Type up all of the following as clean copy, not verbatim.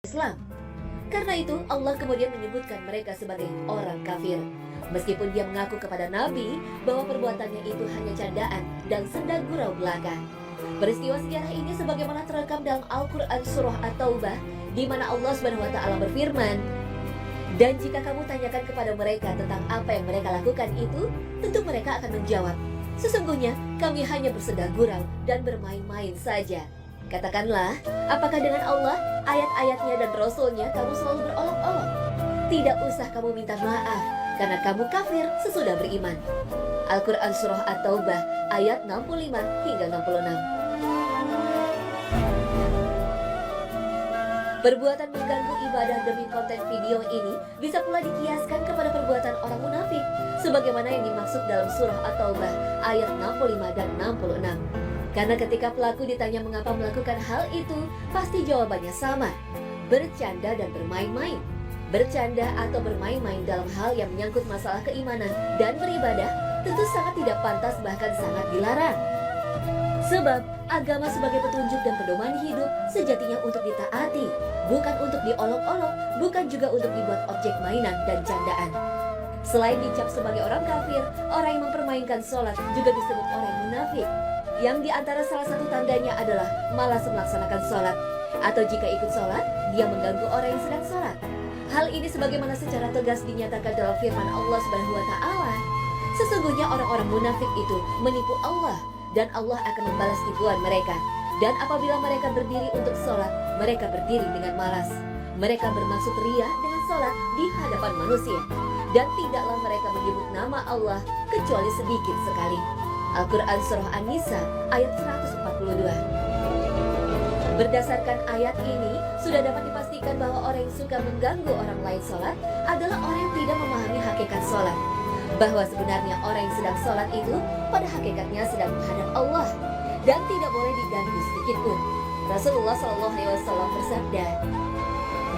Islam. Karena itu Allah kemudian menyebutkan mereka sebagai orang kafir. Meskipun dia mengaku kepada Nabi bahwa perbuatannya itu hanya candaan dan senda gurau belaka. Peristiwa sejarah ini sebagaimana terekam dalam Al-Quran Surah At-Taubah, di mana Allah SWT berfirman, "Dan jika kamu tanyakan kepada mereka tentang apa yang mereka lakukan itu, tentu mereka akan menjawab, sesungguhnya kami hanya bersenda gurau dan bermain-main saja." Katakanlah, apakah dengan Allah, ayat-ayatnya dan Rasulnya kamu selalu berolok-olok? Tidak usah kamu minta maaf, karena kamu kafir sesudah beriman. Al-Quran Surah At-Taubah ayat 65 hingga 66. Perbuatan mengganggu ibadah demi konten video ini bisa pula dikiaskan kepada perbuatan orang munafik, sebagaimana yang dimaksud dalam Surah At-Taubah ayat 65 dan 66. Karena ketika pelaku ditanya mengapa melakukan hal itu, pasti jawabannya sama, bercanda dan bermain-main. Bercanda atau bermain-main dalam hal yang menyangkut masalah keimanan dan beribadah tentu sangat tidak pantas, bahkan sangat dilarang. Sebab agama sebagai petunjuk dan pedoman hidup sejatinya untuk ditaati, bukan untuk diolok-olok, bukan juga untuk dibuat objek mainan dan candaan. Selain dicap sebagai orang kafir, orang yang mempermainkan sholat juga disebut orang munafik, yang diantara salah satu tandanya adalah malas melaksanakan sholat, atau jika ikut sholat, dia mengganggu orang yang sedang sholat. Hal ini sebagaimana secara tegas dinyatakan dalam firman Allah Subhanahu wa Ta'ala, sesungguhnya orang-orang munafik itu menipu Allah, dan Allah akan membalas tipuan mereka. Dan apabila mereka berdiri untuk sholat, mereka berdiri dengan malas. Mereka bermaksud ria dengan sholat di hadapan manusia, dan tidaklah mereka menyebut nama Allah kecuali sedikit sekali. Al-Quran Surah An-Nisa ayat 142. Berdasarkan ayat ini, sudah dapat dipastikan bahwa orang yang suka mengganggu orang lain sholat adalah orang yang tidak memahami hakikat sholat. Bahwa sebenarnya orang yang sedang sholat itu pada hakikatnya sedang menghadap Allah dan tidak boleh diganggu sedikit pun. Rasulullah SAW bersabda,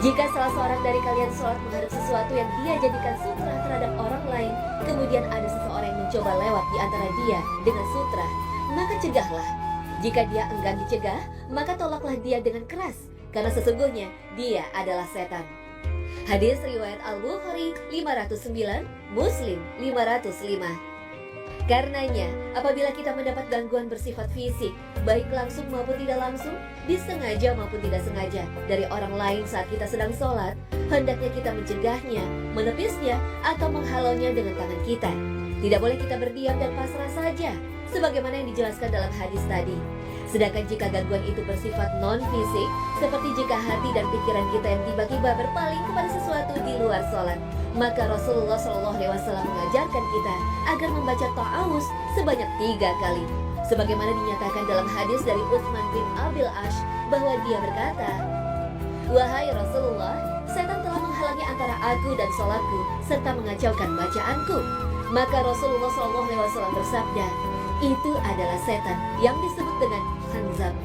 "Jika salah seorang dari kalian sholat menghadap sesuatu yang dia jadikan sutra terhadap orang lain, kemudian ada seseorang yang mencoba lewat di antara dia dengan sutra, maka cegahlah. Jika dia enggan dicegah, maka tolaklah dia dengan keras, karena sesungguhnya dia adalah setan." Hadis riwayat Al-Bukhari 509, Muslim 505. Karenanya, apabila kita mendapat gangguan bersifat fisik, baik langsung maupun tidak langsung, disengaja maupun tidak sengaja, dari orang lain saat kita sedang sholat, hendaknya kita mencegahnya, menepisnya, atau menghalaunya dengan tangan kita. Tidak boleh kita berdiam dan pasrah saja, sebagaimana yang dijelaskan dalam hadis tadi. Sedangkan jika gangguan itu bersifat non-fisik, seperti jika hati dan pikiran kita yang tiba-tiba berpaling kepada sesuatu di luar sholat, maka Rasulullah SAW mengajarkan kita agar membaca ta'awuz sebanyak 3 kali. Sebagaimana dinyatakan dalam hadis dari Utsman bin Abil Ash bahwa dia berkata, "Wahai Rasulullah, setan telah menghalangi antara aku dan sholatku serta mengacaukan bacaanku." Maka Rasulullah SAW bersabda, "Itu adalah setan yang disebut dengan khanzab.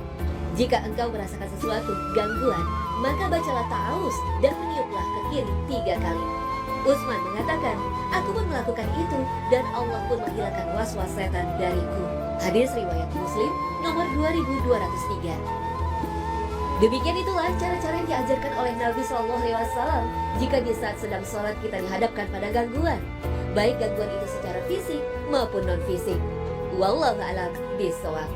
Jika engkau merasakan sesuatu gangguan, maka bacalah ta'awuz dan meniuplah ke kiri 3 kali." Utsman mengatakan, "Aku pun melakukan itu dan Allah pun menghilangkan was-was setan dariku." Hadis riwayat Muslim nomor 2203. Demikian itulah cara-cara yang diajarkan oleh Nabi SAW jika di saat sedang sholat kita dihadapkan pada gangguan, baik gangguan itu secara fisik maupun non-fisik. Wallahu a'lam bishawab.